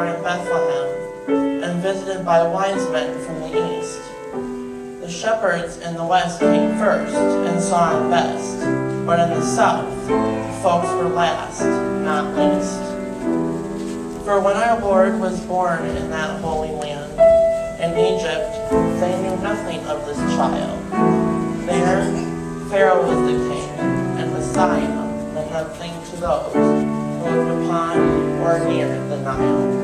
born in Bethlehem and visited by wise men from the east. The shepherds in the west came first and saw it best, but in the south, the folks were last, not least. For when our Lord was born in that holy land, in Egypt, they knew nothing of this child. There, Pharaoh was the king, and Messiah meant nothing to those who lived upon or near the Nile.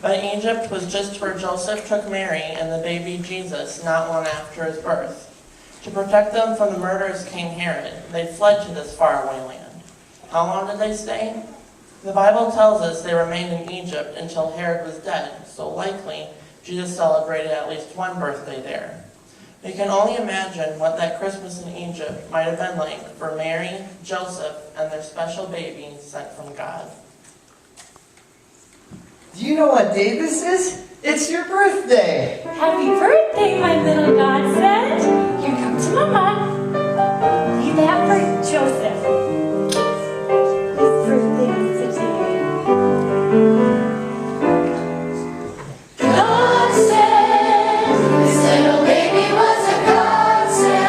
But Egypt was just where Joseph took Mary and the baby Jesus not long after his birth. To protect them from the murderous King Herod, they fled to this faraway land. How long did they stay? The Bible tells us they remained in Egypt until Herod was dead, so likely Jesus celebrated at least one birthday there. We can only imagine what that Christmas in Egypt might have been like for Mary, Joseph, and their special baby sent from God. Do you know what day this is? It's your birthday! Happy birthday, my little godsend! Here comes Mama. Leave that for Joseph. His birthday is today. God said this little baby was a godsend.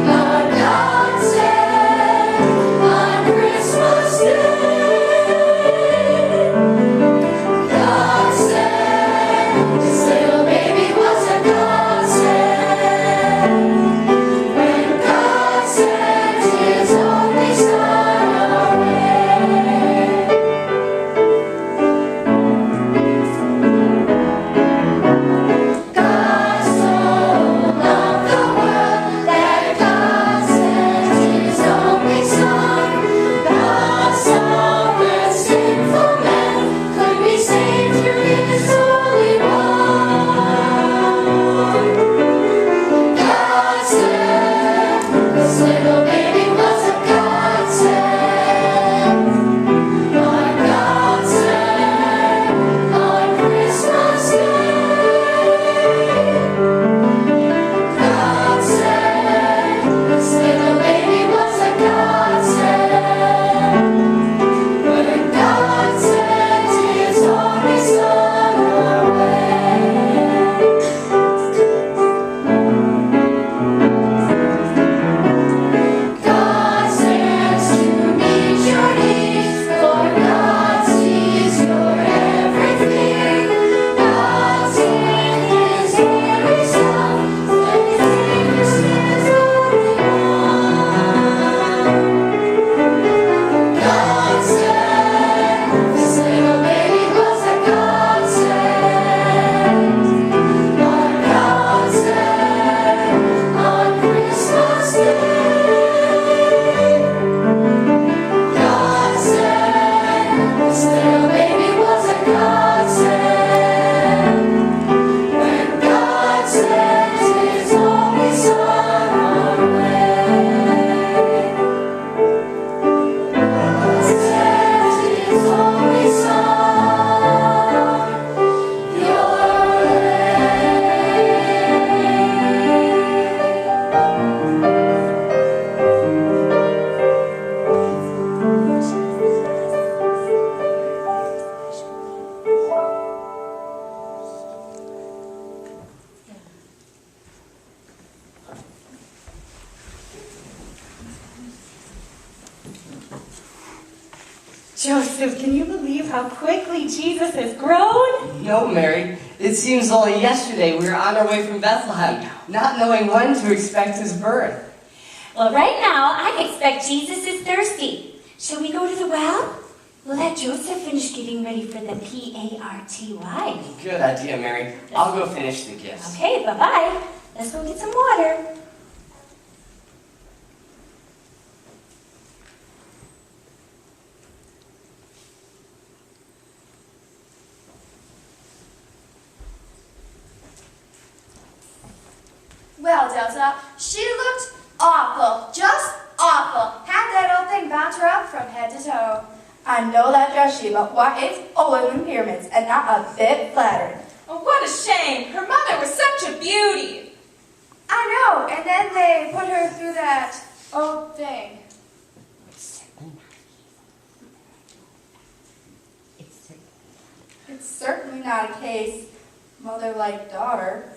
A godsend on Christmas Day. God said this little baby was a godsend. Joseph, can you believe how quickly Jesus has grown? No, Mary. It seems only yesterday we were on our way from Bethlehem, not knowing when to expect his birth. Well, right now, I expect Jesus is thirsty. Shall we go to the well? We'll let Joseph finish getting ready for the Party. Good idea, Mary. I'll go finish the gifts. Okay, bye-bye. Let's go get some water. Well, Delta, she looked awful, just awful. Had that old thing bounce her up from head to toe. I know that dress, Sheba. Why, it's older than pyramids and not a bit flattering. Oh, what a shame. Her mother was such a beauty. I know, and then they put her through that old thing. It's certainly not a case mother like daughter.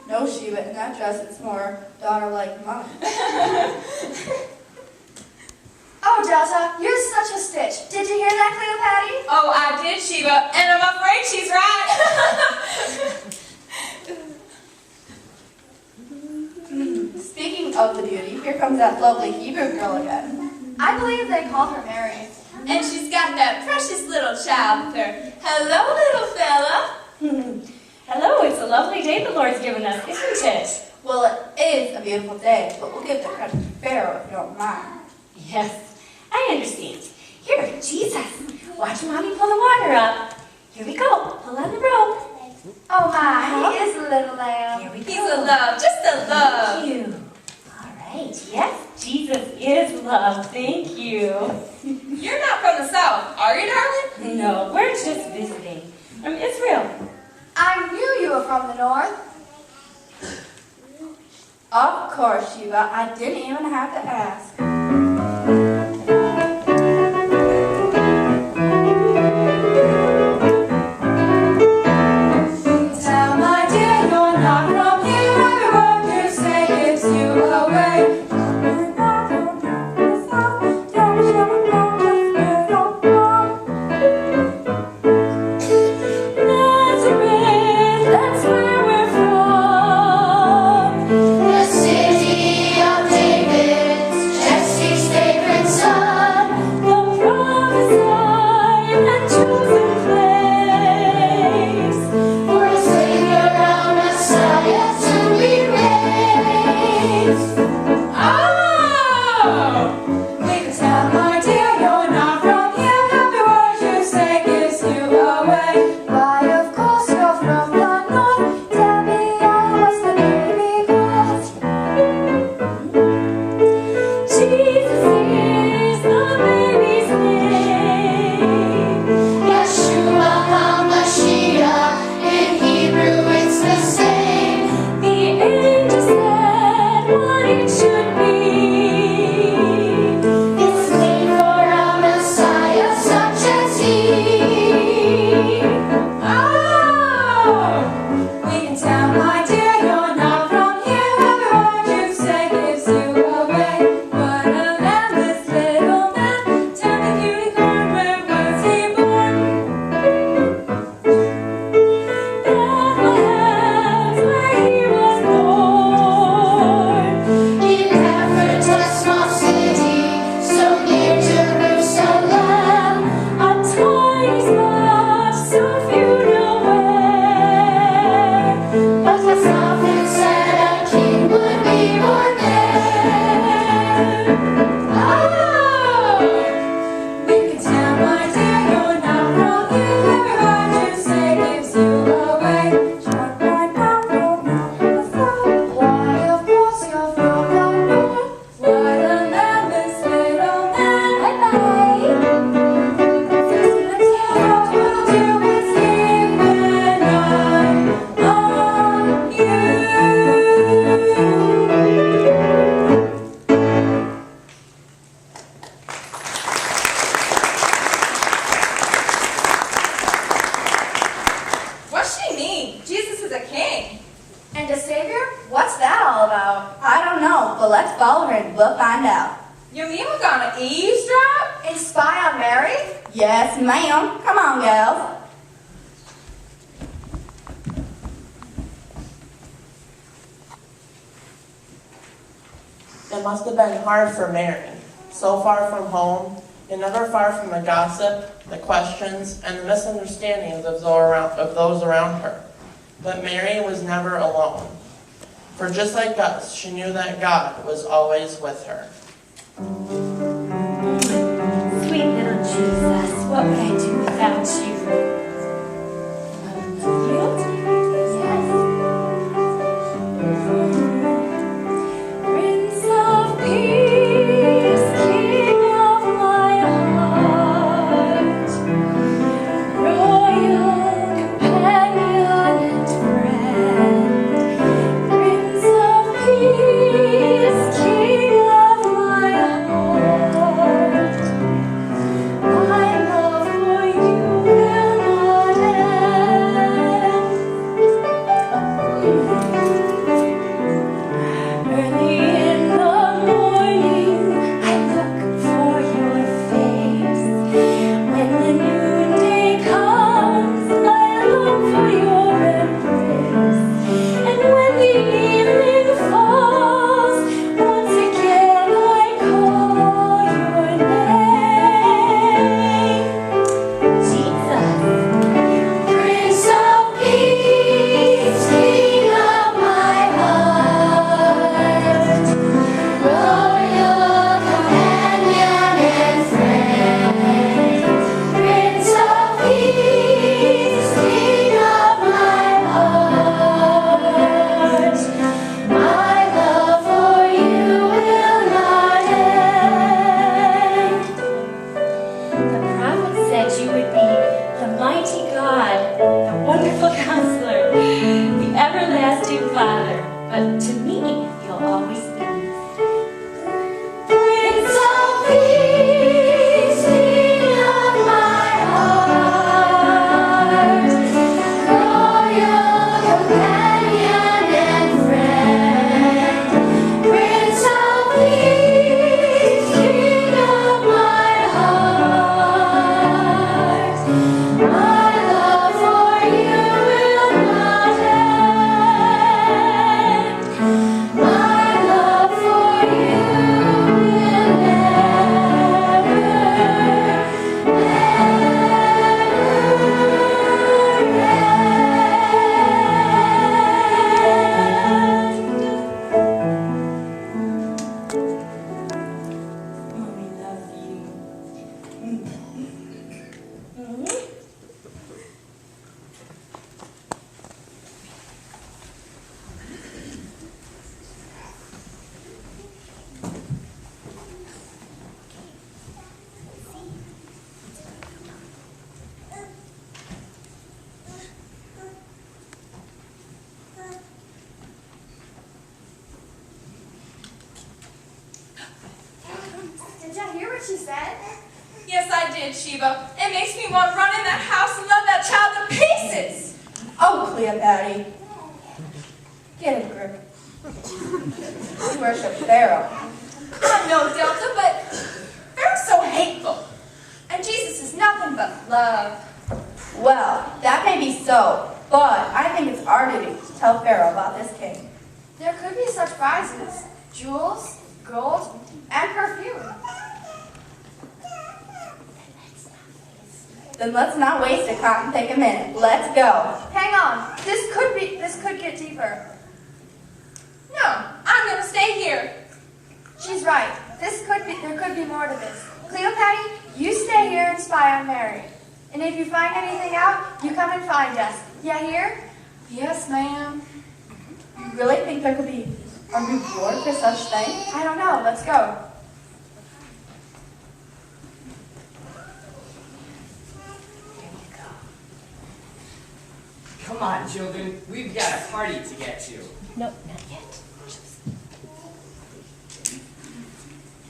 No, Sheba, in that dress it's more daughter like mother. Oh, Delta, you're such a stitch. Did you hear that, Cleopatra? Oh, I did, Sheba, and I'm afraid she's right. Speaking of the beauty, here comes that lovely Hebrew girl again. I believe they called her Mary. And she's got that precious little child with her. Hello, little fella. Hello, it's a lovely day the Lord's given us, isn't it? Well, it is a beautiful day, but we'll give the credit to Pharaoh if you don't mind. Yes, I understand. Here, Jesus, watch Mommy pull the water up. Here we go. Pull on the rope. Oh my, he is a little lamb. Here we go. He's a love, just a love. Thank you. All right. Yes, Jesus is love. Thank you. You're not from the South, are you, darling? No, we're just visiting from Israel. I knew you were from the north. Of course, Sheba. I didn't even have to ask. Tell my dear you're not from here. Every word you say gives you away. Nazareth, that's where we're from. The city of David, Jesse's favorite son. The prophesied and chosen place. For a Savior, our Messiah to be raised. Oh! We can tell, my dear, you're not from here. Every word you say gives you away. Why, of course, you're from the north. Tell me, what's the baby called? Jesus is the baby's name. Yeshua HaMashiach. In Hebrew, it's the same. The angel said what it should be. It's made for a Messiah such as he. Oh, we can tell, my dear, you're not from here. Every word you say gives you away. What a lamb, this little man. Tell me, cutie corn, where was he born? Bethlehem's where he was born. In Ephrata, small city, so near Jerusalem. A tiny spot, so few know where. But the prophet said a king would be born there. Oh, we can tell, my dear, you're not from here. Every word you say gives you away. Why, of course, you're from the north. What a lamb, this little man. Bye-bye. What will do is keep an eye on you. What's she mean? Jesus is a king. And a savior? What's that all about? I don't know, but let's follow her and we'll find out. You mean we're gonna eavesdrop and spy on Mary? Yes, ma'am. Come on, girls. It must have been hard for Mary, so far from home, and never far from the gossip, the questions, and the misunderstandings of those around her. But Mary was never alone. For just like us, she knew that God was always with her. Sweet little Jesus, what would I do without you? Yield? Yes. Prince of Peace, King of my heart, royal companion and friend, Prince of Peace, King of my heart. My love for you will not end. Early in the morning, I look for your face. When the noonday comes, I long for your embrace. And when the evening falls, once again I call your name. Jesus. Prince of Peace, King of my heart, royal companion and friend. Prince of Peace, King of my heart, my love for you will not end. The prophet said you would be the mighty God, the wonderful counselor, the everlasting Father. But to me, you'll always be. Prince of Peace, King of my heart, royal companion and friend. Prince of Peace, King of my heart, my love for you will not end. My love for you will Mommy loves you. Did you hear what she said? Yes, I did, Sheba. It makes me want to run in that house and love that child to pieces. Oh, Cleopatra. Get a grip. You worship Pharaoh. I know, Delta, but Pharaoh's so hateful. And Jesus is nothing but love. Well, that may be so, but I think it's our duty to tell Pharaoh about this king. There could be such prizes. Jewels, gold, and perfume. Then let's not waste it, Cotton. Take a minute. Let's go. Hang on. This could get deeper. No, I'm gonna stay here. She's right. There could be more to this. Cleopatra, you stay here and spy on Mary. And if you find anything out, you come and find us. You hear? Yes, ma'am. You really think there could be a reward for such thing? I don't know. Let's go. Come on, children. We've got a party to get to. No, not yet.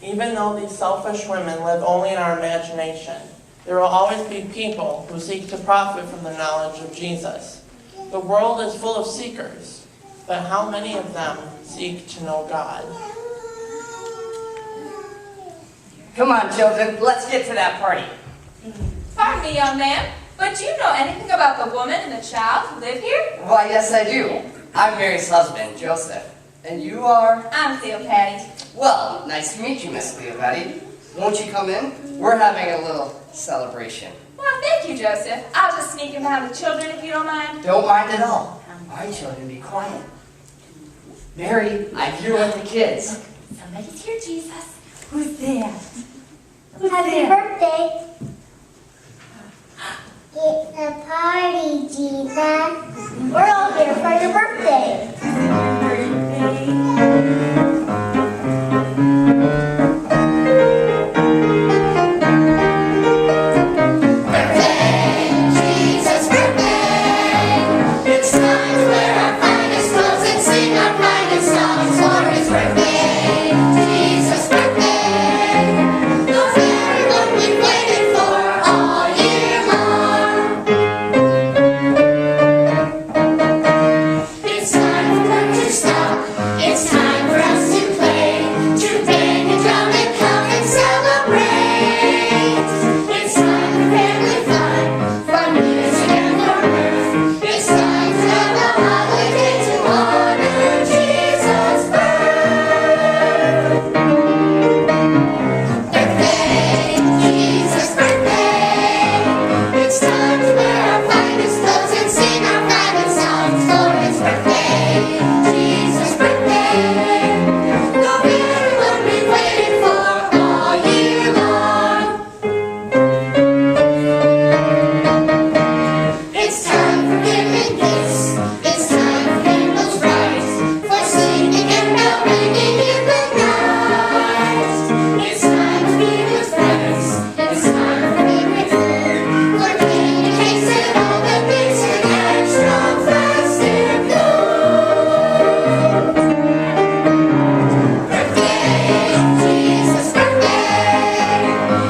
Even though these selfish women live only in our imagination, there will always be people who seek to profit from the knowledge of Jesus. The world is full of seekers, but how many of them seek to know God? Come on, children, let's get to that party. Pardon me, young man, but do you know anything about the woman and the child who live here? Why, yes, I do. I'm Mary's husband, Joseph. And you are? I'm Cleopatra. Well, nice to meet you, Miss Cleopatra. Won't you come in? We're having a little celebration. Well, thank you, Joseph. I'll just sneak in behind the children if you don't mind. Don't mind at all. All right, children, be quiet. Mary, I'm here with the kids. Somebody's here, Jesus. Who's there? Happy birthday. It's a party, Jesus. We're all here for your birthday. Jesus' birthday. It's time to wear our finest clothes and sing our finest songs for his birthday. Jesus' birthday. The very one we've waited for all year long. It's time for work to stop. It's time for us to play. To bang a drum and come and celebrate. It's time for family fun. From music and for mirth. It's time to have a holiday to honor Jesus' birth. Birthday, Jesus' birthday. It's time to wear our finest clothes and sing our finest songs for his birthday. Jesus' birthday. The very one we've waited for all year long. It's time for giving gifts. It's time for candles bright. For singing and bell ringing in the night. It's time to be with friends. It's time for favorite food. For candy cakes and all the things that extra festive mood. Birthday, Jesus' birthday.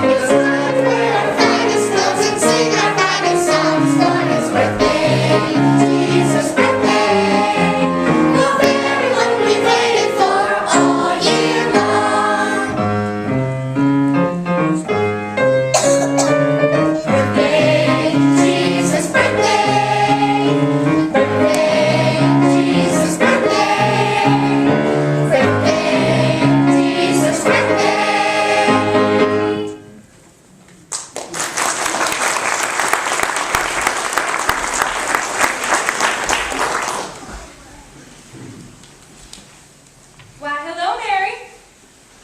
It's time to wear our finest clothes and sing our finest songs for his birthday. Jesus' birthday. The very one we've waited for all year long. Birthday, Jesus' birthday. Birthday, Jesus' birthday. Birthday, Jesus' birthday. Why, hello, Mary.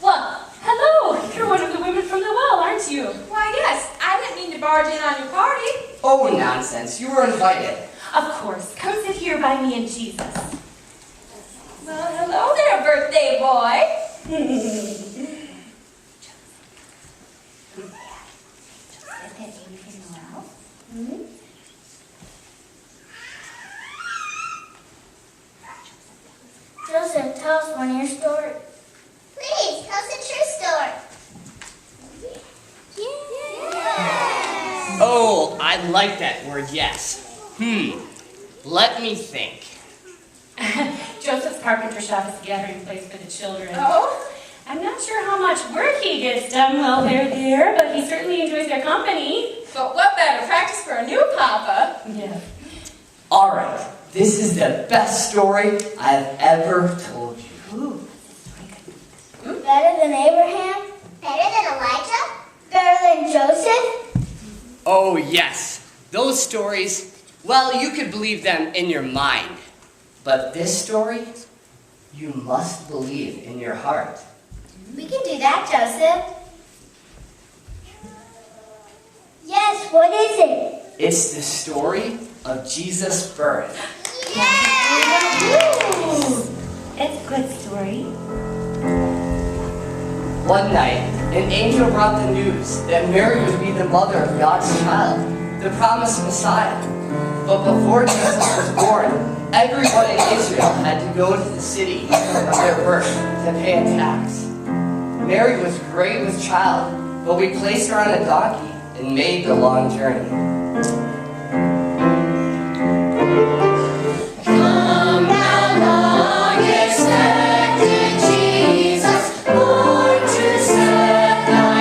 Well, hello. You're one of the women from the well, aren't you? Why, yes, I didn't mean to barge in on your party. Oh, nonsense. You were invited. Of course. Come sit here by me and Jesus. Well, hello there, birthday boy. Joseph, tell us one of your stories. Please, tell us a true story. Oh, I like that word, yes. Let me think. Joseph's carpenter shop is a gathering place for the children. Oh? I'm not sure how much work he gets done while they're there, but he certainly enjoys their company. But what better practice for a new papa? Yeah. All right, this is the best story I've ever told you. Better than Abraham? Better than Elijah? Better than Joseph? Oh, yes. Those stories, well, you could believe them in your mind. But this story, you must believe in your heart. We can do that, Joseph. Yes, what is it? It's the story of Jesus' birth. It's a good story. One night, an angel brought the news that Mary would be the mother of God's child, the promised Messiah. But before Jesus was born, everyone in Israel had to go to the city of their birth to pay a tax. Mary was great with child, but we placed her on a donkey and made the long journey. Come now, long expected Jesus, born to set thy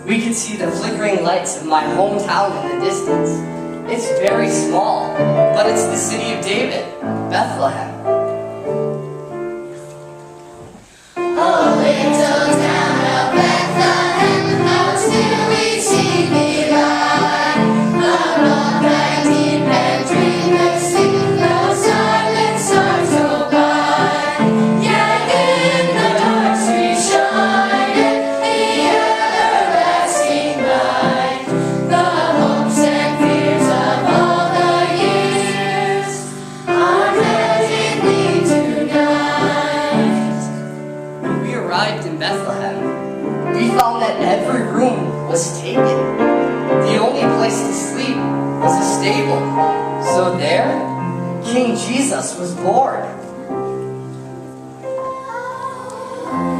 We can see the flickering lights of my hometown in the distance. It's very small, but it's the city of David, Bethlehem. Oh, little town of Bethlehem, how still we see thee lie. Along thy deep and dreamless sleep, those silent stars go by. Yet in the dark street shineth the everlasting light. The hopes and fears of all the years are met in thee tonight. When we arrived in Bethlehem, we found that every room was taken. The only place to sleep was a stable. So there, King Jesus was born.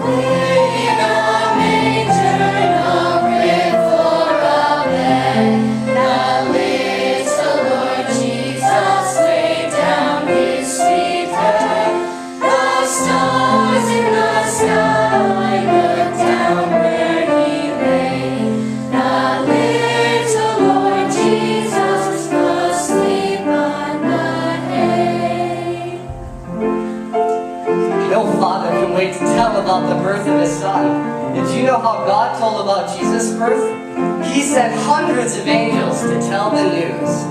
In a manger, no bread for a bed, the little Lord Jesus laid down his sweet head. The stars in the sky looked down where he lay. The little Lord Jesus asleep on the hay. No father can wait to tell about the birth of his son. Did you know how God told about Jesus' birth? He sent hundreds of angels to tell the news.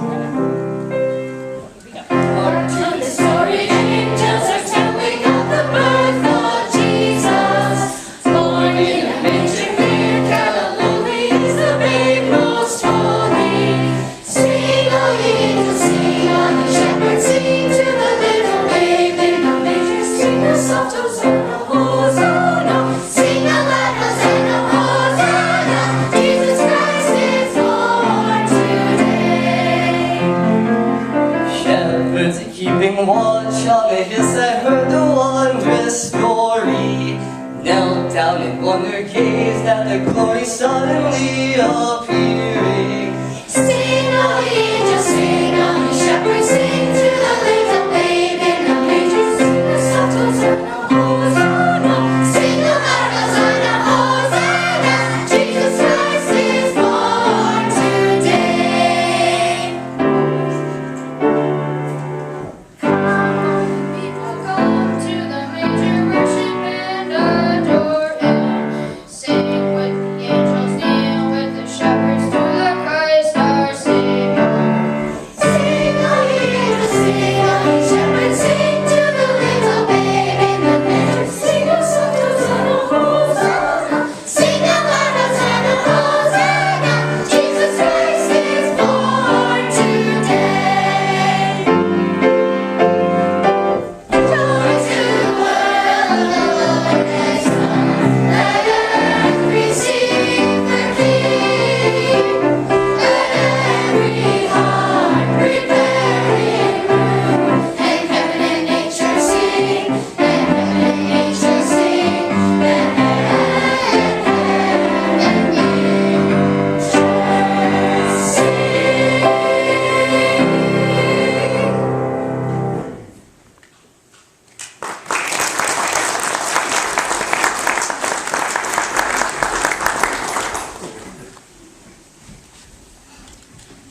To the story, angels are telling of the birth of Jesus. Born in a manger near Galilee, is the babe most holy. Sing, O angels, sing, on the shepherds sing to the little babe in the manger. Sing a soft Hosanna, Hosanna. Sing a loud Hosanna, Hosanna. Jesus Christ is born today. Shepherds keeping watch on the hillside heard the wondrous story. Knelt down in wonder, gazed at the glory suddenly appearing. Sing, O angels, sing, on the shepherds sing to the little babe in the manger. Sing a soft Hosanna, Hosanna. Sing a loud Hosanna, Hosanna. Jesus Christ is born today. Come, people, come to the manger, worship and adore Him. Sing with the angels, kneel with the shepherds to the Christ our Savior. Sing, O angels, sing, on the shepherds sing to the little babe in the manger. Sing a soft Hosanna, Hosanna. Sing a loud Hosanna, Hosanna. Jesus Christ is born today. Joy to the world, the Lord has come. Let earth receive the King. Let every heart prepare Him room. And heaven and nature sing. And heaven and nature sing. And heaven and nature sing.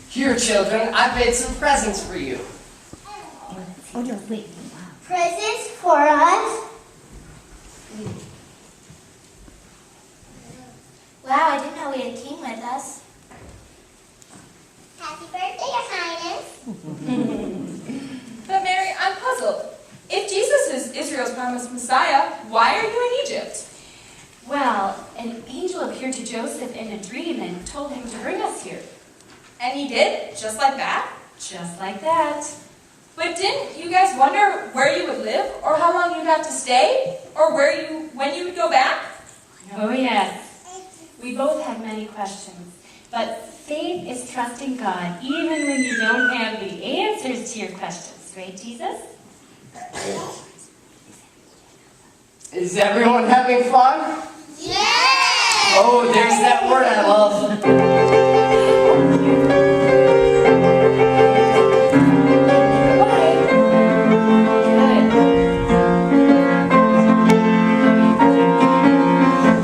Here, children, I made some presents for you. Oh, no, wait. Presents for us? Wow, I didn't know we had a king with us. Happy birthday, Your Highness. But Mary, I'm puzzled. If Jesus is Israel's promised Messiah, why are you in Egypt? Well, an angel appeared to Joseph in a dream and told him to bring us here. And he did, just like that? Just like that. But didn't you guys wonder where you would live, or how long you'd have to stay, or when you would go back? Oh, yes. We both had many questions. But faith is trusting God even when you don't have the answers to your questions. Right, Jesus? Is everyone having fun? Yeah! Oh, there's that word I love.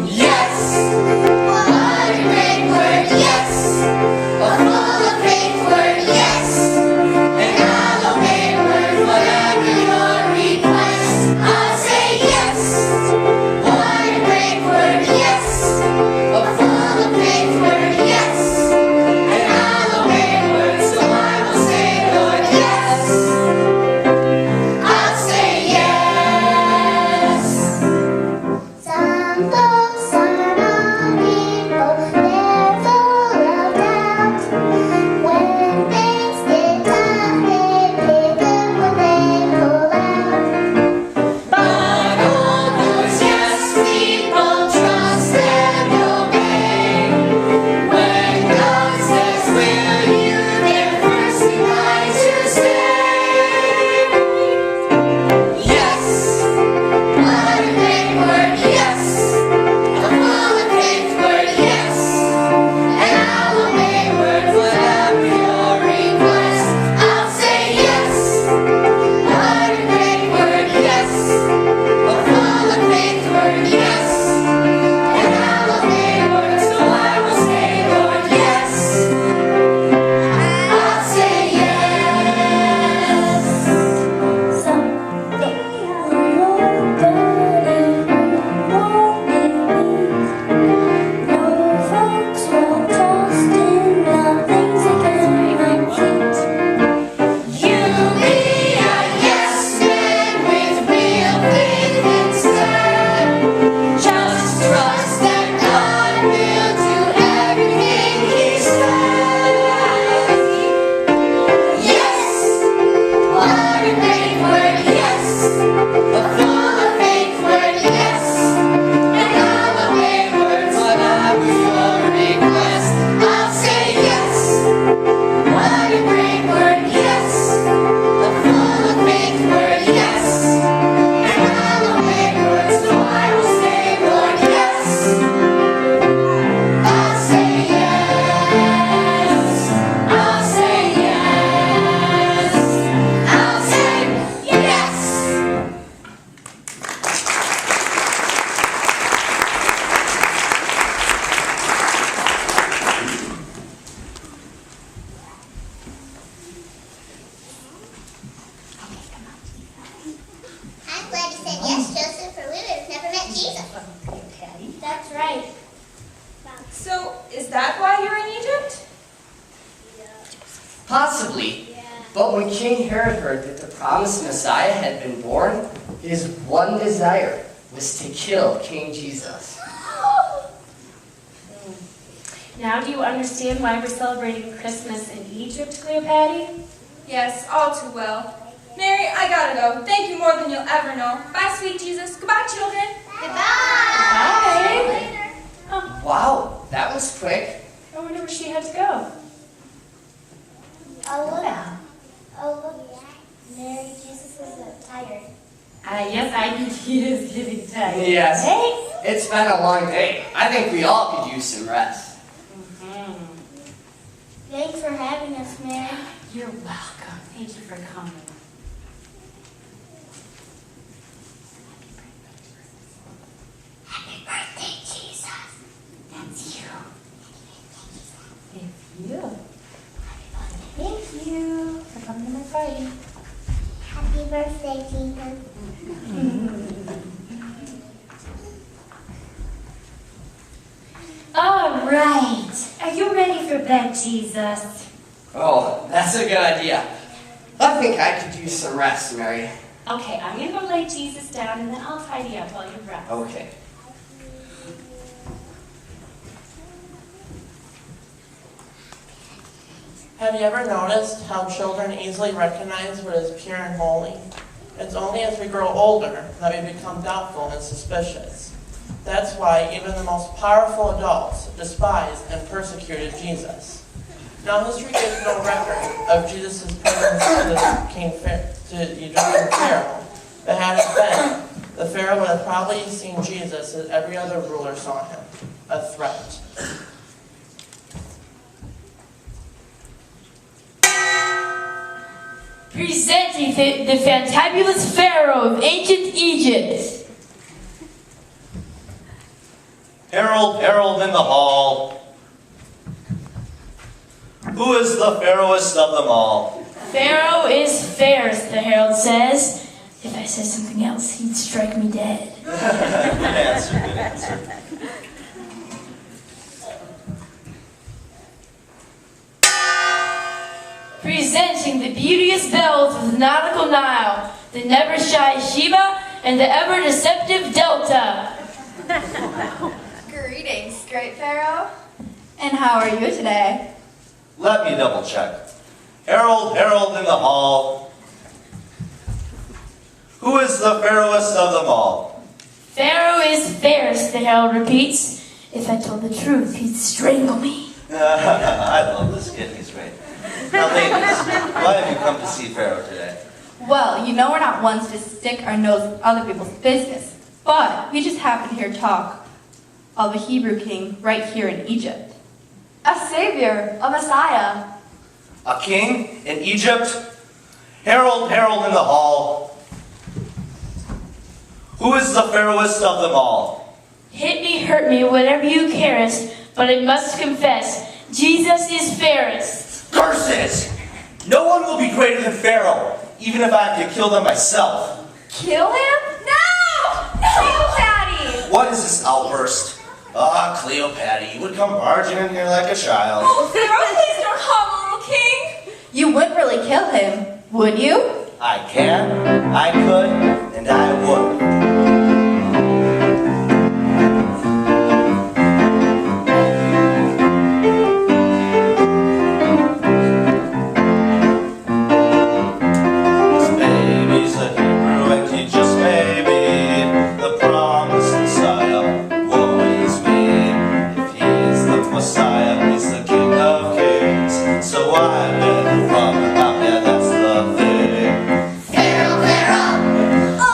Yes! What a great Possibly. But when King Herod heard that the promised Messiah had been born, his one desire was to kill King Jesus. Now do you understand why we're celebrating Christmas in Egypt, Cleopatra? Yes, all too well. Mary, I gotta go. Thank you more than you'll ever know. Bye, sweet Jesus. Goodbye, children. Bye. Wow, that was quick. I wonder where she had to go. Oh, look. Mary, Jesus is tired. Yes, I think he is getting tired. Yes. Hey? It's been a long day. I think we all could use some rest. Thanks for having us, Mary. You're welcome. Thank you for coming. Happy birthday, Jesus. That's you. Thank you. Thank you for coming to my party. Happy birthday, Jesus. All right. Are you ready for bed, Jesus? Oh, that's a good idea. I think I could use some rest, Mary. Okay, I'm going to go lay Jesus down and then I'll tidy up while you rest. Okay. Have you ever noticed how children easily recognize what is pure and holy? It's only as we grow older that we become doubtful and suspicious. That's why even the most powerful adults despised and persecuted Jesus. Now history gives no record of Jesus' presence to Egyptian Pharaoh, but had it been, the Pharaoh would have probably seen Jesus as every other ruler saw him, a threat. Presenting the fantabulous Pharaoh of ancient Egypt. Herald, herald in the hall. Who is the fairest of them all? Pharaoh is fairest, the herald says. If I said something else, he'd strike me dead. Good answer, good answer. Presenting the beauteous bells of the nautical Nile, the never-shy Sheba, and the ever-deceptive Delta. Greetings, great Pharaoh. And how are you today? Let me double check. Herald, herald in the hall. Who is the fairest of them all? Pharaoh is fairest, the herald repeats. If I told the truth, he'd strangle me. I love this kid, he's great. Now ladies, why have you come to see Pharaoh today? Well, you know we're not ones to stick our nose in other people's business, but we just happen to hear talk of a Hebrew king right here in Egypt. A savior, a Messiah. A king in Egypt? Herald, herald in the hall. Who is the fairest of them all? Hit me, hurt me, whatever you carest, but I must confess, Jesus is fairest. Curses! No one will be greater than Pharaoh, even if I have to kill them myself. Kill him? No! No, Patty! What is this outburst? Ah, Cleopatra, you would come barging in here like a child. Oh, Pharaoh, please don't harm little king. You wouldn't really kill him, would you? I can, I could, and I would. Pharaoh, Pharaoh, oh,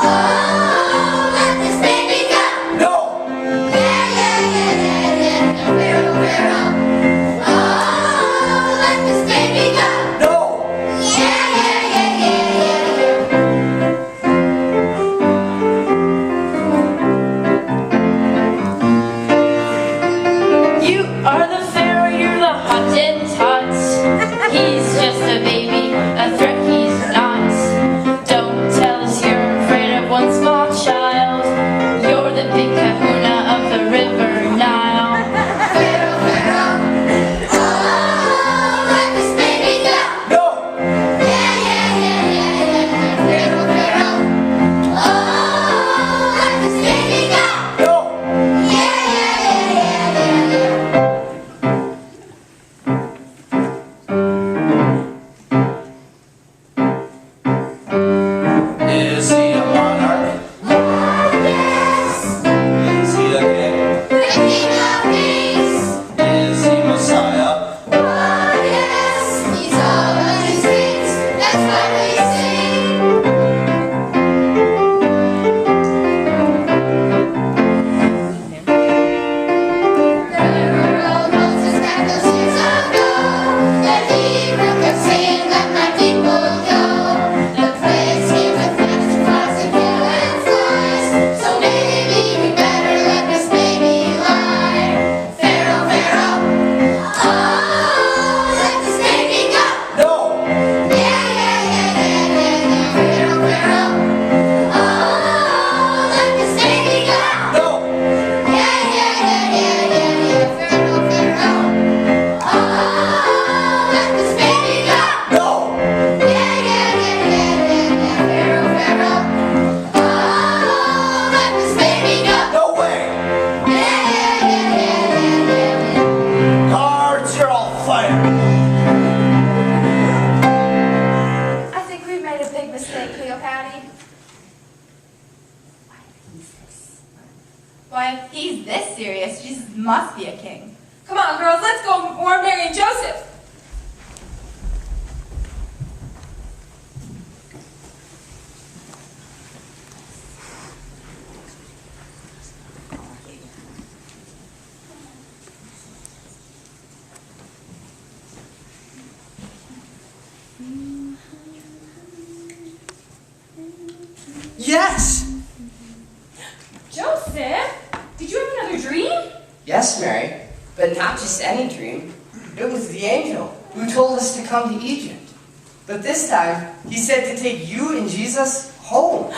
just any dream. It was the angel who told us to come to Egypt. But this time, he said to take you and Jesus home.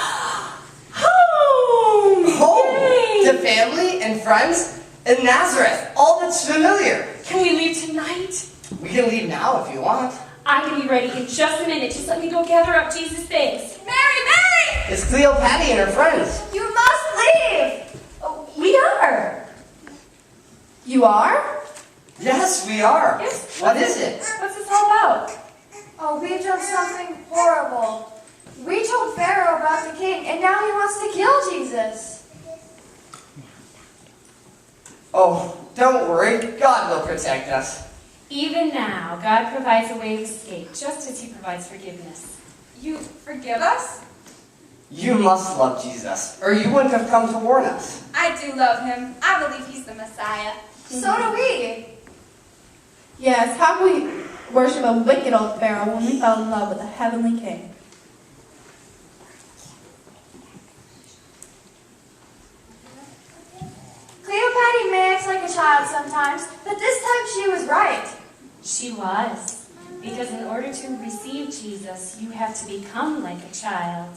Home! Home! Yay! To family and friends in Nazareth. All that's familiar. Can we leave tonight? We can leave now if you want. I can be ready in just a minute. Just let me go gather up Jesus' things. Mary, Mary! It's Cleo, Patty, and her friends. You must leave! Oh, we are. You are? Yes, we are. Yes. What is it? What's this all about? Oh, we've done something horrible. We told Pharaoh about the king, and now he wants to kill Jesus. Oh, don't worry. God will protect us. Even now, God provides a way of escape, just as he provides forgiveness. You forgive us? You must love Jesus, or you wouldn't have come to warn us. I do love him. I believe he's the Messiah. So do we. Yes, how can we worship a wicked old Pharaoh when we fell in love with a heavenly king? Cleopatra may act like a child sometimes, but this time she was right. She was. Because in order to receive Jesus, you have to become like a child.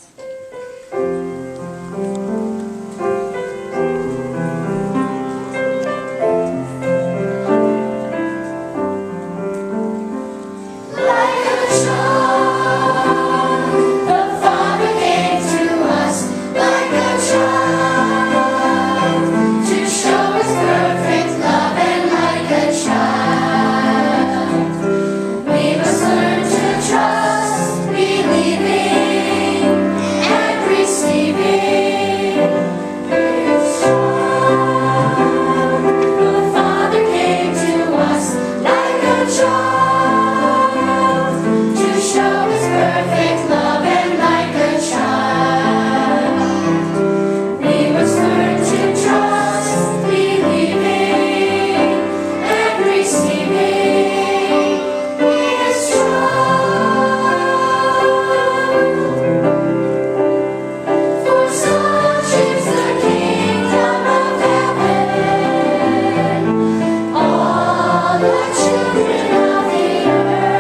Like a child, the Father came to us like a child to show His perfect love, and like a child, we must learn to trust, believing and receiving His child. The Father came to us like a child. Perfect love, and like a child, we must learn to trust, believing and receiving His child. For such is the kingdom of heaven. All the children of the earth.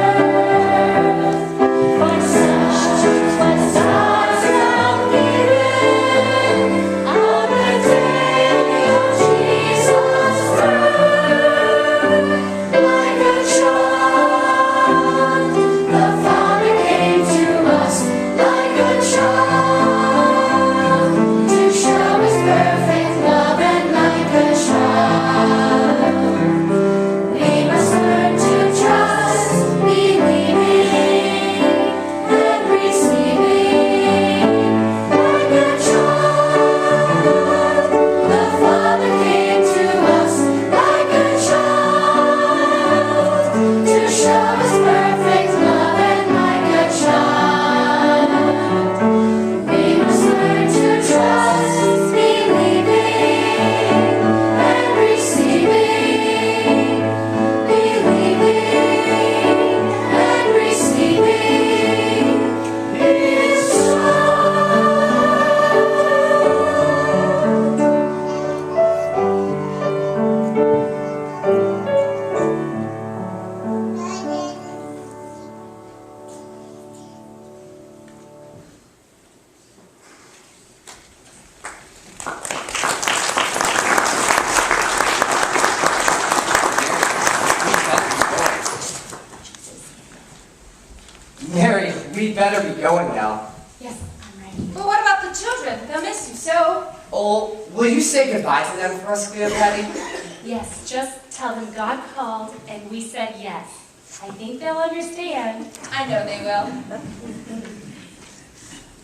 For such was God's love given on the day of Jesus' birth. Like a child, the Father came to us like a child to show His perfect love, and like a child, we must learn to trust, believing and receiving like a child. The Father came to us like a child to show His perfect love, and like a child, we must learn to trust, believing and receiving, believing and receiving His Mary, we'd better be going now. Yes, I'm ready. But what about the children? They'll miss you so. Oh, will you say goodbye to them for us, Cleo, Patty? Yes, just tell them God called and we said yes. I think they'll understand. I know they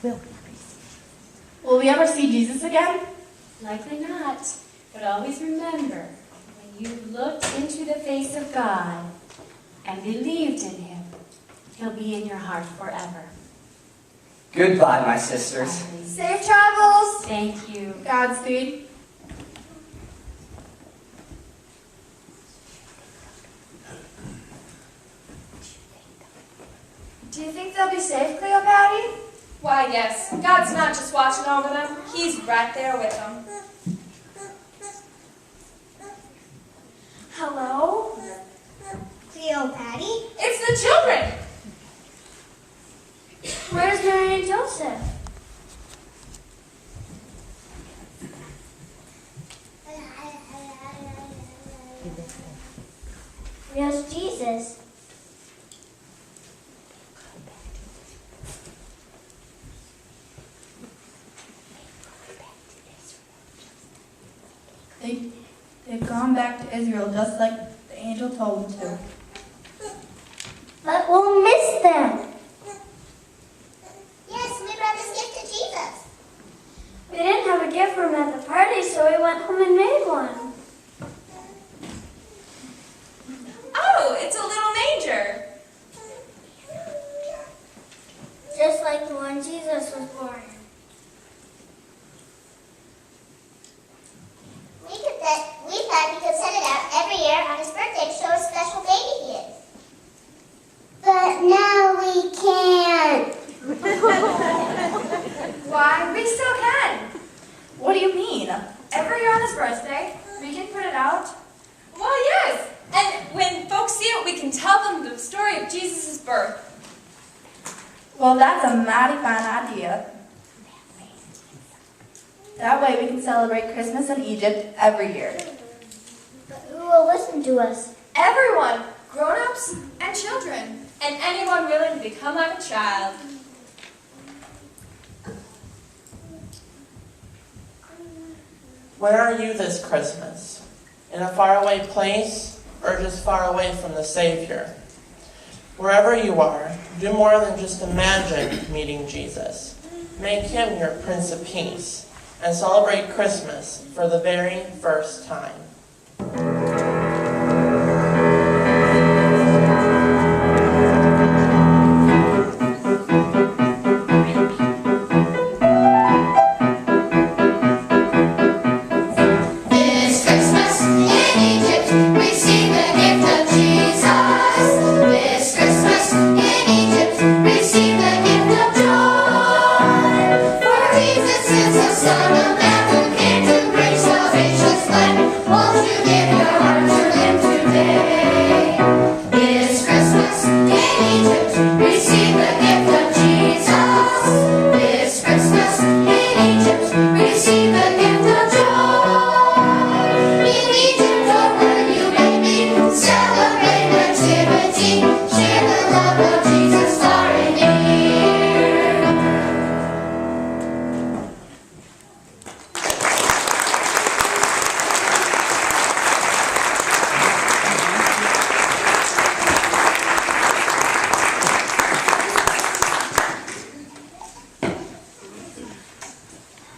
will. Will we ever see Jesus again? Likely not. But always remember, when you looked into the face of God and believed in Him, He'll be in your heart forever. Goodbye, my sisters. Safe travels. Thank you. Godspeed. Do you think they'll be safe, Cleopatra? Why, yes. God's not just watching over them. He's right there with them. Hello? know, Patty. It's the children. Where's Mary and Joseph? Where's Jesus? They've gone back to Israel just like the angel told them to. But we'll miss them. Yes, we brought this gift to Jesus. We didn't have a gift for him at the party, so we went home and made one. Oh, it's a little manger. Just like the one Jesus was born in. We thought we could set it out every year on his birthday to show what a special baby he is. But now we can't. Why, we still can. What do you mean? Every year on his birthday, we can put it out. Well, yes. And when folks see it, we can tell them the story of Jesus' birth. Well, that's a mighty fine idea. That way we can celebrate Christmas in Egypt every year. But who will listen to us? Everyone, grown-ups and children, and anyone willing to become like a child. Where are you this Christmas? In a faraway place, or just far away from the Savior? Wherever you are, do more than just imagine meeting Jesus. Make him your Prince of Peace, and celebrate Christmas for the very first time.